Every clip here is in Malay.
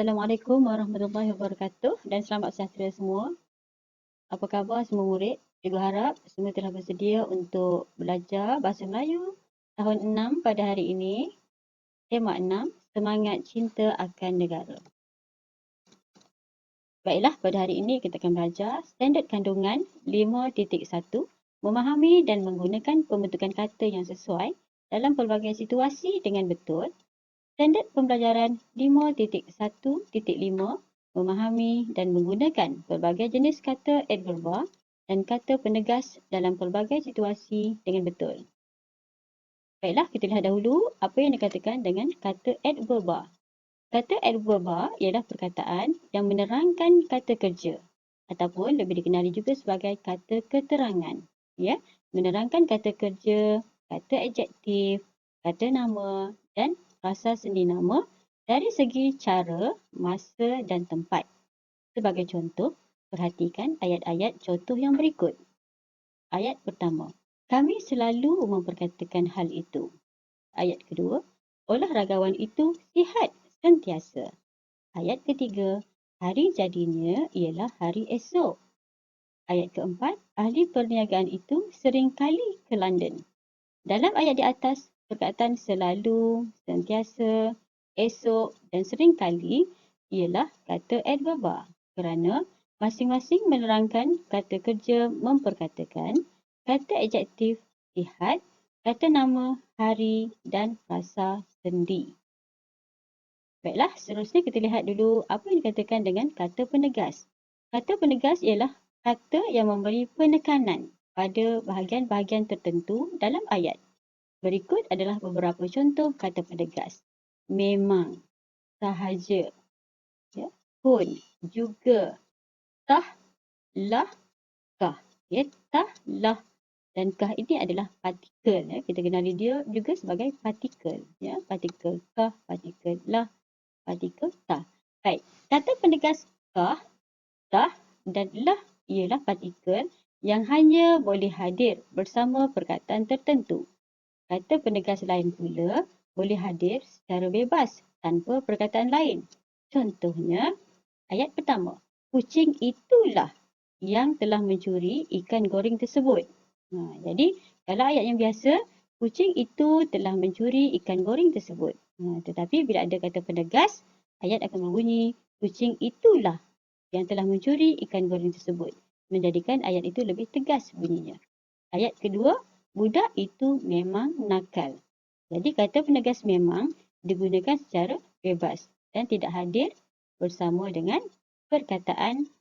Assalamualaikum warahmatullahi wabarakatuh dan selamat sejahtera semua. Apa khabar semua murid? Cikgu harap semua telah bersedia untuk belajar Bahasa Melayu tahun 6 pada hari ini. Tema 6, Semangat Cinta akan Negara. Baiklah, pada hari ini kita akan belajar standard kandungan 5.1, memahami dan menggunakan pembentukan kata yang sesuai dalam pelbagai situasi dengan betul. Standard pembelajaran 5.1.5, memahami dan menggunakan pelbagai jenis kata adverba dan kata penegas dalam pelbagai situasi dengan betul. Baiklah, kita lihat dahulu apa yang dikatakan dengan kata adverba. Kata adverba ialah perkataan yang menerangkan kata kerja ataupun lebih dikenali juga sebagai kata keterangan. Ya, menerangkan kata kerja, kata adjektif, kata nama dan rasa sendi nama dari segi cara, masa dan tempat. Sebagai contoh, perhatikan ayat-ayat contoh yang berikut. Ayat pertama, kami selalu memperkatakan hal itu. Ayat kedua, olahragawan itu sihat sentiasa. Ayat ketiga, hari jadinya ialah hari esok. Ayat keempat, ahli perniagaan itu sering kali ke London. Dalam ayat di atas, perkataan selalu, sentiasa, esok dan sering kali ialah kata adverba kerana masing-masing menerangkan kata kerja memperkatakan, kata adjektif sihat, kata nama hari dan rasa sendi. Baiklah, seterusnya kita lihat dulu apa yang dikatakan dengan kata penegas. Kata penegas ialah kata yang memberi penekanan pada bahagian-bahagian tertentu dalam ayat. Berikut adalah beberapa contoh kata penegas. Memang, sahaja, ya, pun, juga, tah, lah, kah. Ya, tah, lah dan kah ini adalah partikel. Ya. Kita kenali dia juga sebagai partikel. Ya, partikel kah, partikel lah, partikel tah. Baik, kata penegas kah, tah dan lah ialah partikel yang hanya boleh hadir bersama perkataan tertentu. Kata penegas lain pula boleh hadir secara bebas tanpa perkataan lain. Contohnya, ayat pertama, kucing itulah yang telah mencuri ikan goreng tersebut. Jadi, kalau ayat yang biasa, kucing itu telah mencuri ikan goreng tersebut. Tetapi bila ada kata penegas, ayat akan berbunyi, kucing itulah yang telah mencuri ikan goreng tersebut. Menjadikan ayat itu lebih tegas bunyinya. Ayat kedua, budak itu memang nakal. Jadi kata penegas memang digunakan secara bebas dan tidak hadir bersama dengan perkataan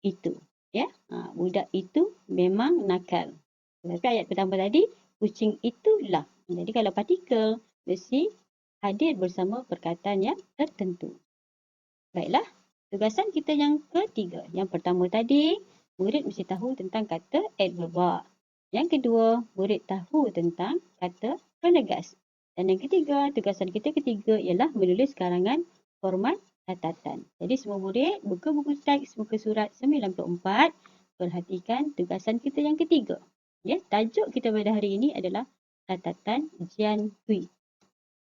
itu. Ya, budak itu memang nakal. Tapi ayat pertama tadi, kucing itulah. Jadi kalau partikel, mesti hadir bersama perkataan yang tertentu. Baiklah, tugasan kita yang ketiga. Yang pertama tadi, murid mesti tahu tentang kata adverba. Yang kedua, murid tahu tentang kata penegas. Dan yang ketiga, tugasan kita ketiga ialah menulis karangan format catatan. Jadi semua murid buka buku teks muka surat 94, perhatikan tugasan kita yang ketiga. Ya, tajuk kita pada hari ini adalah catatan Jian Hui.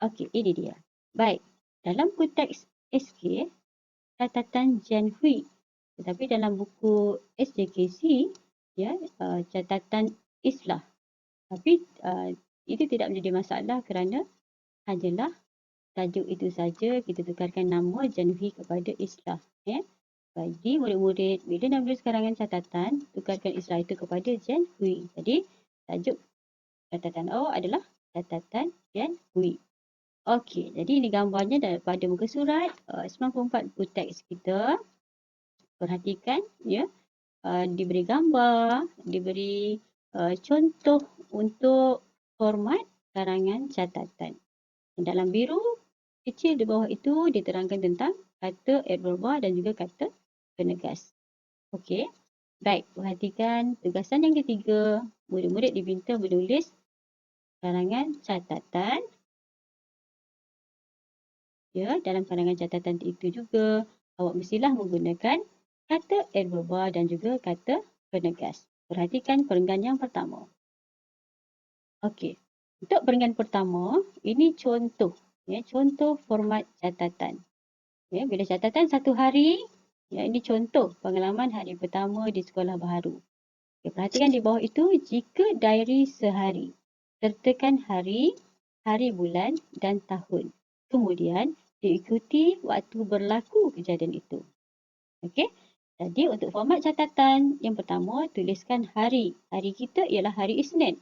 Okey, ini dia. Baik, dalam buku teks SK, catatan Jian Hui. Tetapi dalam buku SJKC, ya, catatan Islah. Tapi itu tidak menjadi masalah kerana hanyalah tajuk itu saja kita tukarkan nama Jian Hui kepada Islah. Ya. Jadi murid-murid bila nak menulis karangan catatan, tukarkan Islah itu kepada Jian Hui. Jadi tajuk catatan awak adalah catatan Jian Hui. Okey, jadi ini gambarnya daripada muka surat 94 buku teks kita. Perhatikan, ya, diberi gambar, diberi contoh untuk format karangan catatan. Dalam biru kecil di bawah itu diterangkan tentang kata adverba dan juga kata penegas. Okey, baik, perhatikan tugasan yang ketiga. Murid-murid diminta menulis karangan catatan. Ya, dalam karangan catatan itu juga awak mestilah menggunakan kata adverba dan juga kata penegas. Perhatikan perenggan yang pertama. Okey, untuk perenggan pertama, ini contoh. Ya, contoh format catatan. Ya, bila catatan satu hari, ya, ini contoh pengalaman hari pertama di sekolah baharu. Okay, perhatikan di bawah itu, jika diary sehari, sertakan hari, hari bulan dan tahun. Kemudian diikuti waktu berlaku kejadian itu. Okey. Jadi untuk format catatan, yang pertama tuliskan hari. Hari kita ialah hari Isnin.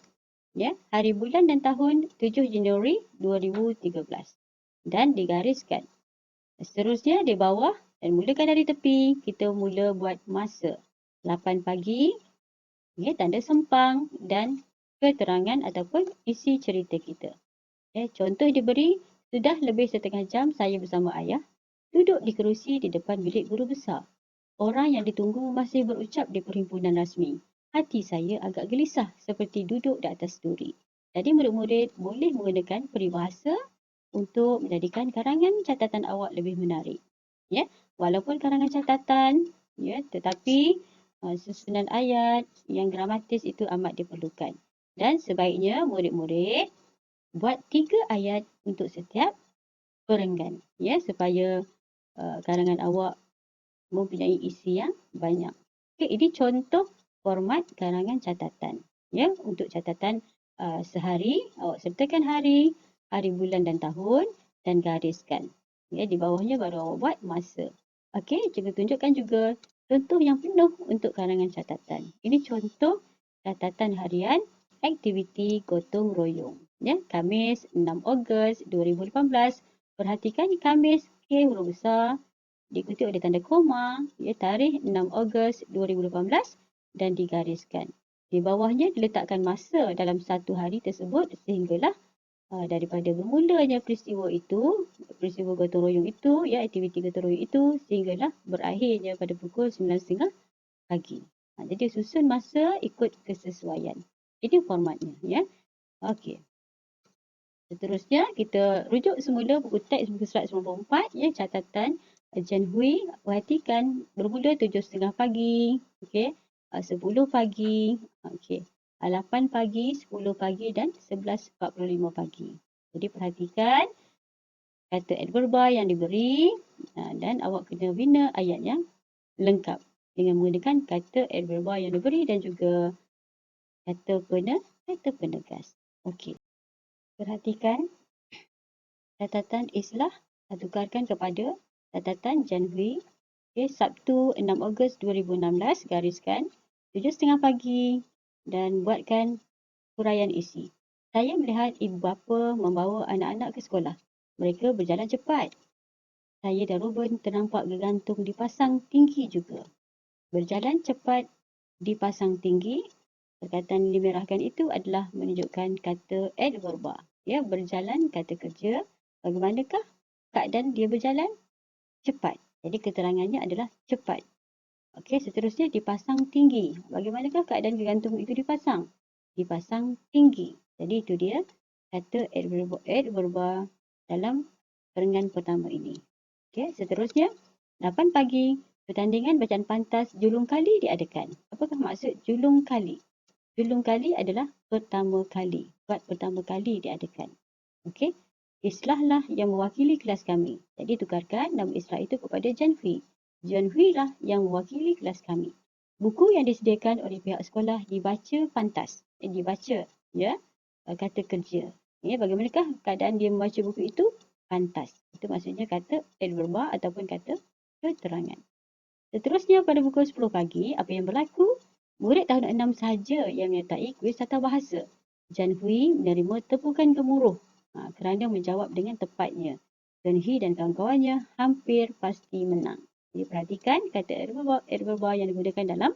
Ya, hari bulan dan tahun 7 Januari 2013. Dan digariskan. Seterusnya di bawah dan mulakan dari tepi, kita mula buat masa. 8 pagi, ya, tanda sempang dan keterangan ataupun isi cerita kita. Ya, contoh diberi, sudah lebih setengah jam saya bersama ayah duduk di kerusi di depan bilik guru besar. Orang yang ditunggu masih berucap di perhimpunan rasmi. Hati saya agak gelisah seperti duduk di atas duri. Jadi murid-murid boleh menggunakan peribahasa untuk menjadikan karangan catatan awak lebih menarik. Ya, walaupun karangan catatan, ya, tetapi susunan ayat yang gramatis itu amat diperlukan. Dan sebaiknya murid-murid buat 3 ayat untuk setiap perenggan, ya, supaya karangan awak mempunyai isi yang banyak. Okey, ini contoh format karangan catatan. Ya, untuk catatan sehari, awak sertakan hari, hari bulan dan tahun dan gariskan. Ya, di bawahnya baru awak buat masa. Okey, kita tunjukkan juga contoh yang penuh untuk karangan catatan. Ini contoh catatan harian aktiviti gotong royong. Ya, Khamis 6 Ogos 2018. Perhatikan Khamis K huruf besar diikuti oleh tanda koma, ya, tarikh 6 Ogos 2018 dan digariskan. Di bawahnya diletakkan masa dalam satu hari tersebut sehinggalah daripada bermulanya peristiwa itu, peristiwa gotong royong itu, ya, aktiviti gotong royong itu sehinggalah berakhirnya pada pukul 9.30 pagi. Jadi susun masa ikut kesesuaian. Ini formatnya, ya. Okey. Seterusnya, kita rujuk semula buku teks buku surat 94, ya, catatan Jan Hui. Perhatikan bermula 7.30 pagi, okey, 10 pagi, okey, 8 pagi, 10 pagi dan 11.45 pagi. Jadi perhatikan kata adverba yang diberi dan awak kena bina ayat yang lengkap dengan menggunakan kata adverba yang diberi dan juga kata penegas. Okey. Perhatikan catatan islah tukarkan kepada catatan Jan Hui. Okay, Sabtu 6 Ogos 2016, gariskan 7.30 pagi dan buatkan huraian isi. Saya melihat ibu bapa membawa anak-anak ke sekolah. Mereka berjalan cepat. Saya dan Ruben ternampak bergantung dipasang tinggi juga. Berjalan cepat dipasang tinggi. Perkataan yang dimerahkan itu adalah menunjukkan kata adverba. Ya, berjalan kata kerja. Bagaimanakah keadaan dia berjalan? Cepat. Jadi keterangannya adalah cepat. Okey, seterusnya dipasang tinggi. Bagaimanakah keadaan gantung itu dipasang? Dipasang tinggi. Jadi itu dia kata adverba dalam perenggan pertama ini. Okey, seterusnya 8 pagi pertandingan bacaan pantas julung kali diadakan. Apakah maksud julung kali? Julung kali adalah pertama kali. Buat pertama kali diadakan. Okey. Islahlah yang mewakili kelas kami. Jadi tukarkan nama Islah itu kepada Jan Hui. Jan Hui lah yang mewakili kelas kami. Buku yang disediakan oleh pihak sekolah dibaca pantas. Dibaca, ya, kata kerja. Ya, bagaimanakah keadaan dia membaca buku itu? Pantas. Itu maksudnya kata adverba ataupun kata keterangan. Seterusnya pada pukul 10 pagi, apa yang berlaku? Murid tahun 6 sahaja yang menyertai kuis tata bahasa. Jan Hui menerima tepukan gemuruh kerana menjawab dengan tepatnya. Jan Hui dan kawan-kawannya hampir pasti menang. Jadi perhatikan kata adverba yang digunakan dalam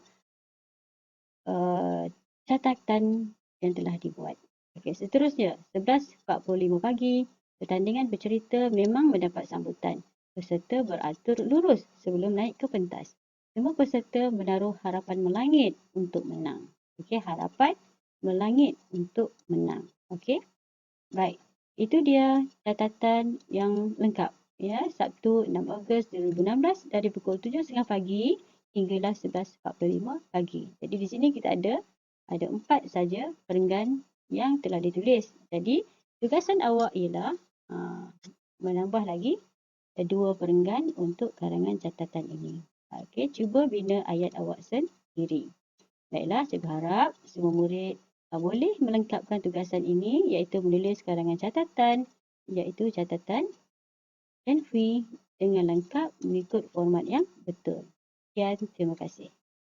catatan yang telah dibuat. Okey, seterusnya 11.45 pagi, pertandingan bercerita memang mendapat sambutan. Peserta beratur lurus sebelum naik ke pentas. Semua peserta menaruh harapan melangit untuk menang. Okey, harapan melangit untuk menang. Okey. Baik. Itu dia catatan yang lengkap. Ya, Sabtu 6 Ogos 2016 dari pukul 7.30 pagi hinggalah 11.45 pagi. Jadi di sini kita ada 4 saja perenggan yang telah ditulis. Jadi tugasan awak ialah menambah lagi dua perenggan untuk karangan catatan ini. Okey, cuba bina ayat awak sendiri. Baiklah, cikgu harap semua murid boleh melengkapkan tugasan ini iaitu menulis karangan catatan iaitu catatan Enfi dengan lengkap mengikut format yang betul. Sekian, terima kasih.